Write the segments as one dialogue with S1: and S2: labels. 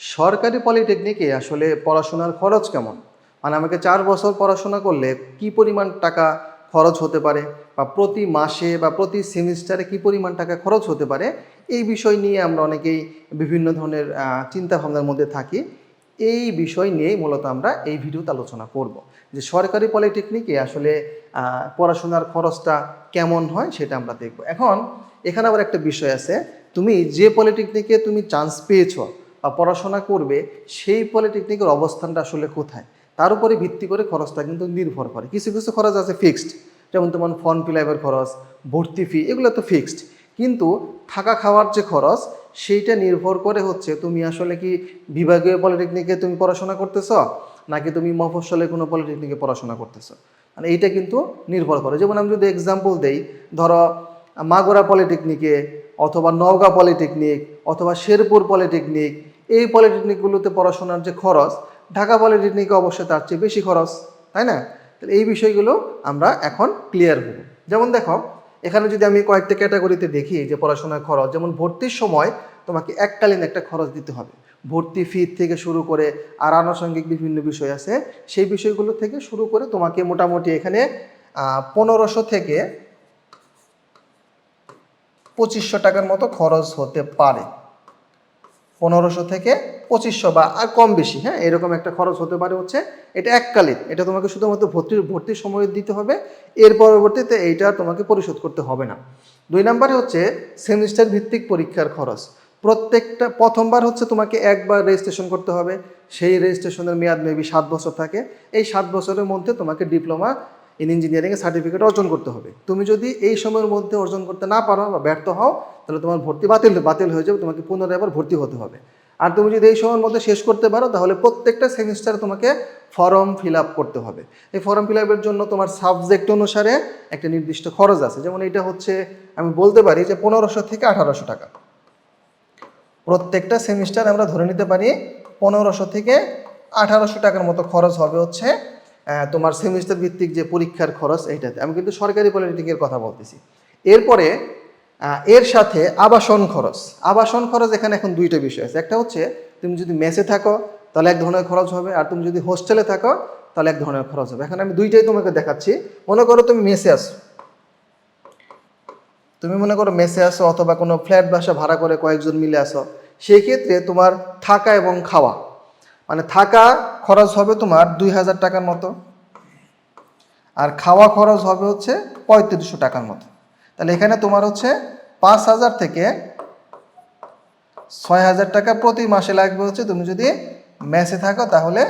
S1: সরকারি পলিটেকনিকে আসলে পড়াশোনার খরচ কেমন? মানে আমাকে ৪ বছর পড়াশোনা করলে কি পরিমাণ টাকা খরচ হতে পারে? বা প্রতি মাসে বা প্রতি সেমিস্টারে কি পরিমাণ টাকা খরচ হতে পারে? এই বিষয় নিয়ে আমরা অনেকেই বিভিন্ন ধরনের চিন্তাভাবনার মধ্যে থাকি। এই বিষয় নিয়েই মূলত আমরা এই ভিডিওতে আলোচনা করব। যে সরকারি পলিটেকনিকে আসলে পড়াশোনার খরচটা কেমন হয় সেটা আমরা দেখব। এখন এখানে আবার একটা বিষয় আছে, তুমি যে পলিটেকনিকে তুমি চান্স পেয়েছ বা পড়াশোনা করবে সেই পলিটেকনিকের অবস্থানটা আসলে কোথায় তার উপরে ভিত্তি করে খরচটা কিন্তু নির্ভর করে। কিছু কিছু খরচ আছে ফিক্সড, যেমন তোমার ফর্ম ফিল আপের খরচ, ভর্তি ফি, এগুলো তো ফিক্সড। কিন্তু থাকা খাওয়ার যে খরচ সেইটা নির্ভর করে হচ্ছে তুমি আসলে কি বিভাগীয় পলিটেকনিকে তুমি পড়াশোনা করতেছ নাকি তুমি মফস্বলে কোনো পলিটেকনিকে পড়াশোনা করতেছ, মানে এইটা কিন্তু নির্ভর করে। যেমন আমি যদি এক্সাম্পল দেই, ধরো মাগুরা পলিটেকনিকে অথবা নওগাঁ পলিটেকনিক অথবা শেরপুর পলিটেকনিক, এই পলিটেকনিকগুলোতে পড়াশোনার যে খরচ ঢাকা পলিটেকনিকে অবশ্যই তার চেয়ে বেশি খরচ, তাই না? তাহলে এই বিষয়গুলো আমরা এখন ক্লিয়ার হব। যেমন দেখো, এখানে যদি আমি কয়েকটা ক্যাটাগরিতে দেখি যে পড়াশোনার খরচ, যেমন ভর্তির সময় তোমাকে এককালীন একটা খরচ দিতে হবে। ভর্তি ফি থেকে শুরু করে আর আনুষঙ্গিক বিভিন্ন বিষয় আছে, সেই বিষয়গুলো থেকে শুরু করে তোমাকে মোটামুটি এখানে 1500 থেকে 2500 টাকার মতো খরচ হতে পারে। 1500 থেকে 2500 বা আর কম বেশি, হ্যাঁ, এরকম একটা খরচ হতে পারে। হচ্ছে এটা এককালীন, এটা তোমাকে শুধুমাত্র ভর্তির সময় দিতে হবে, এর পরবর্তীতে এইটা তোমাকে পরিশোধ করতে হবে না। 2 নম্বরে হচ্ছে সেমিস্টার ভিত্তিক পরীক্ষার খরচ। প্রত্যেকটা প্রথমবার হচ্ছে তোমাকে একবার রেজিস্ট্রেশন করতে হবে, সেই রেজিস্ট্রেশনের মেয়াদ মেবি 7 বছর থাকে। এই 7 বছরের মধ্যে তোমাকে ডিপ্লোমা ইন ইঞ্জিনিয়ারিংয়ের সার্টিফিকেট অর্জন করতে হবে। তুমি যদি এই সময়ের মধ্যে অর্জন করতে না পারো বা ব্যর্থ হও, তাহলে তোমার ভর্তি বাতিল হয়ে যাবে, তোমাকে পুনরায় আবার ভর্তি হতে হবে। আর তুমি যদি এই সময়ের মধ্যে শেষ করতে পারো, তাহলে প্রত্যেকটা সেমিস্টারে তোমাকে ফর্ম ফিল আপ করতে হবে। এই ফর্ম ফিল আপের জন্য তোমার সাবজেক্ট অনুসারে একটা নির্দিষ্ট খরচ আছে। যেমন এটা হচ্ছে, আমি বলতে পারি যে 1500 থেকে 1800 টাকা প্রত্যেকটা সেমিস্টার আমরা ধরে নিতে পারি। 1500 থেকে 1800 টাকার মতো খরচ হবে হচ্ছে তোমার সেমিস্টার ভিত্তিক যে পরীক্ষার খরচ এইটাতে। আমি কিন্তু সরকারি পলিটেকনিকের কথা বলতেছি। এরপরে এর সাথে আবাসন খরচ এখানে এখন দুইটা বিষয় আছে। একটা হচ্ছে তুমি যদি মেসে থাকো তাহলে এক ধরনের খরচ হবে, আর তুমি যদি হোস্টেলে থাকো তাহলে এক ধরনের খরচ হবে। এখন আমি দুইটাই তোমাকে দেখাচ্ছি। মনে করো তুমি মেসে আসো অথবা কোনো ফ্ল্যাট বাসা ভাড়া করে কয়েকজন মিলে আসো। সেই ক্ষেত্রে তোমার থাকা এবং খাওয়া, মানে থাকা খরচ হবে তোমার 2000 টাকার মতো, আর খাওয়া খরচ হবে হচ্ছে 3500 টাকার মতো। তাহলে এখানে তোমার হচ্ছে 5000 থেকে 6000 টাকা প্রতি মাসে লাগবে হচ্ছে তুমি যদি মেসে থাকো, তাহলে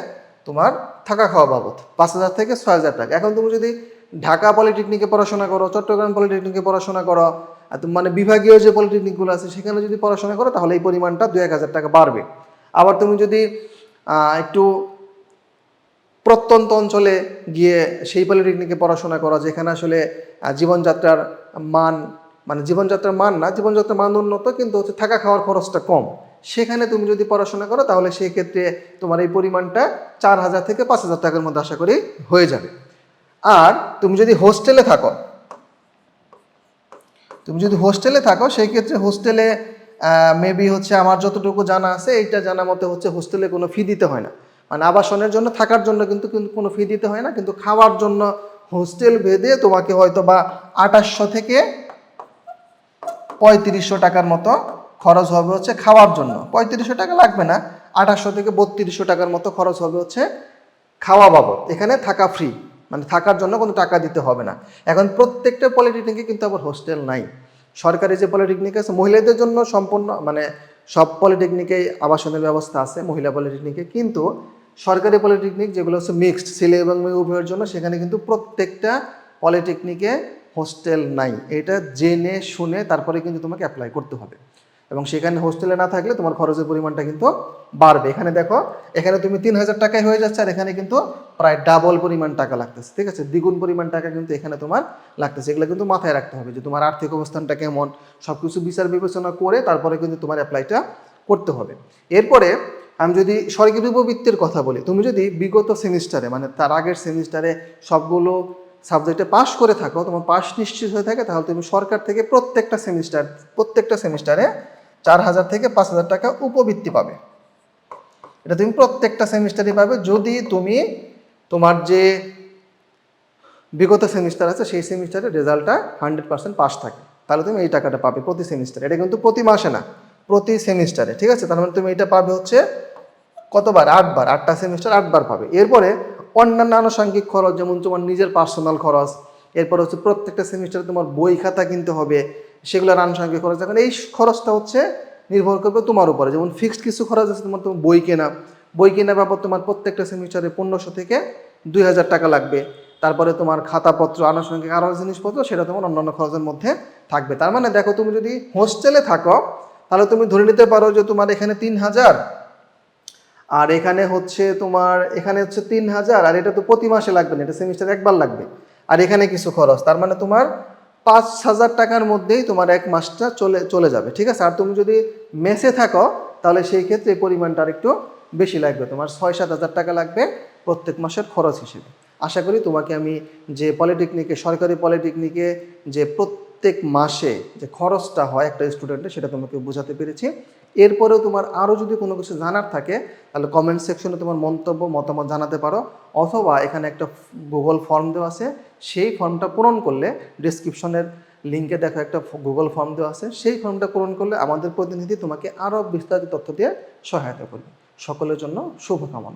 S1: তোমার থাকা খাওয়া বাবদ 5000 থেকে 6000 টাকা। এখন তুমি যদি ঢাকা পলিটেকনিকে পড়াশোনা করো, চট্টগ্রাম পলিটেকনিকে পড়াশোনা করো, মানে বিভাগীয় যে পলিটেকনিকগুলো আছে সেখানে যদি পড়াশোনা করো, তাহলে এই পরিমাণটা 2-1000 টাকা বাড়বে। আবার তুমি যদি একটু প্রত্যন্ত অঞ্চলে গিয়ে সেই পলিটেকনিকে পড়াশোনা করা, যেখানে আসলে জীবনযাত্রার মান, মানে জীবনযাত্রার মান না, জীবনযাত্রার মান উন্নত কিন্তু হচ্ছে থাকা খাওয়ার খরচটা কম, সেখানে তুমি যদি পড়াশোনা করো তাহলে সেই ক্ষেত্রে তোমার এই পরিমাণটা 4000 থেকে 5000 টাকার মধ্যে আশা করি হয়ে যাবে। আর তুমি যদি হোস্টেলে থাকো সেই ক্ষেত্রে হোস্টেলে মেবি হচ্ছে আমার যতটুকু জানা আছে, এইটা জানা মতে হচ্ছে হোস্টেলে কোনো ফি দিতে হয় না। মানে আবাসনের জন্য, থাকার জন্য কিন্তু কোনো ফি দিতে হয় না, কিন্তু খাওয়ার জন্য হোস্টেল ভেদে তোমাকে হয়তো বা 2800 থেকে 3500 টাকার মতো খরচ হবে হচ্ছে খাওয়ার জন্য। 3500 টাকা লাগবে না, 2800 থেকে 3200 টাকার মতো খরচ হবে হচ্ছে খাওয়া বাবদ। এখানে থাকা ফ্রি, মানে থাকার জন্য কোনো টাকা দিতে হবে না। এখন প্রত্যেকটা পলিটেকনিকে কিন্তু আবার হোস্টেল নাই। সরকারি যে পলিটেকনিক আছে মহিলাদের জন্য সম্পূর্ণ, মানে সব পলিটেকনিকেই আবাসনের ব্যবস্থা আছে মহিলা পলিটেকনিকে, কিন্তু সরকারি পলিটেকনিক যেগুলো হচ্ছে মিক্সড ছেলে এবং মেয়ে উভয়ের জন্য, সেখানে কিন্তু প্রত্যেকটা পলিটেকনিকে হোস্টেল নাই। এটা জেনে শুনে তারপরে কিন্তু তোমাকে অ্যাপ্লাই করতে হবে, এবং সেখানে হোস্টেলে না থাকলে তোমার খরচের পরিমাণটা কিন্তু বাড়বে। এখানে দেখো, এখানে তুমি 3000 টাকায় হয়ে যাচ্ছে, আর এখানে কিন্তু প্রায় ডাবল পরিমাণ টাকা লাগতেছে, ঠিক আছে, দ্বিগুণ পরিমাণ টাকা কিন্তু এখানে তোমার লাগতেছে। এগুলো কিন্তু মাথায় রাখতে হবে যে তোমার আর্থিক অবস্থানটা কেমন, সব কিছু বিচার বিবেচনা করে তারপরে কিন্তু তোমার অ্যাপ্লাইটা করতে হবে। এরপরে আমি যদি সরকারি উপবৃত্তির কথা বলি, তুমি যদি বিগত সেমিস্টারে, মানে তার আগের সেমিস্টারে সবগুলো সাবজেক্টে পাস করে থাকো, তোমার পাস নিশ্চিত হয়ে থাকে, তাহলে তুমি সরকার থেকে প্রত্যেকটা সেমিস্টারে 4000 থেকে 5000 টাকা উপবৃত্তি পাবে। এটা তুমি প্রত্যেকটা সেমিস্টারই পাবে যদি তুমি তোমার যে বিগত সেমিস্টার আছে সেই সেমিস্টারের রেজাল্টটা 100% পাস থাকে, তাহলে তুমি এই টাকাটা পাবে প্রতি সেমিস্টারে। এটা কিন্তু প্রতি মাসে না, প্রতি সেমিস্টারে, ঠিক আছে? তার মানে তুমি এটা পাবে হচ্ছে কতবার? 8বার, 8টা সেমিস্টার 8বার পাবে। এরপরে অন্যান্য আনুষঙ্গিক খরচ, যেমন তোমার নিজের পার্সোনাল খরচ, এরপর হচ্ছে প্রত্যেকটা সেমিস্টারে তোমার বই খাতা কিনতে হবে, সেগুলোর আনুষঙ্গিক খরচ। এখন এই খরচটা হচ্ছে নির্ভর করবে তোমার উপরে। যেমন ফিক্সড কিছু খরচ আছে, তোমার বই কেনা বাবদ তোমার প্রত্যেকটা সেমিস্টারে 1500 থেকে 2000 টাকা লাগবে। তারপরে তোমার খাতাপত্র, আনুষঙ্গিক আরও জিনিসপত্র, সেটা তোমার অন্যান্য খরচের মধ্যে থাকবে। তার মানে দেখো, তুমি যদি হোস্টেলে থাকো তাহলে তুমি ধরে নিতে পারো যে তোমার এখানে 3000, আর এখানে হচ্ছে 3000, আর এটা তো প্রতি মাসে লাগবে না, এটা সেমিস্টার একবার লাগবে। আর এখানে কিছু খরচ, তার মানে তোমার 5000 টাকার মধ্যেই তোমার এক মাসটা চলে যাবে, ঠিক আছে? আর তুমি যদি মেসে থাকো তাহলে সেই ক্ষেত্রে এই পরিমাণটা আর একটু বেশি লাগবে, তোমার 6-7 হাজার টাকা লাগবে প্রত্যেক মাসের খরচ হিসেবে। আশা করি তোমাকে আমি যে সরকারি পলিটেকনিকে যে প্রত্যেক মাসে যে খরচটা হয় একটা স্টুডেন্টের, সেটা তোমাকে বোঝাতে পেরেছি। এরপরেও তোমার আরও যদি কোনো কিছু জানার থাকে তাহলে কমেন্ট সেকশনে তোমার মতামত জানাতে পারো, অথবা এখানে একটা গুগল ফর্ম দেওয়া আছে, সেই ফর্মটা পূরণ করলে, ডিসক্রিপশনের লিঙ্কে দেখো একটা গুগল ফর্ম দেওয়া আছে, সেই ফর্মটা পূরণ করলে আমাদের প্রতিনিধি তোমাকে আরও বিস্তারিত তথ্য দিয়ে সহায়তা করবে। সকলের জন্য শুভকামনা।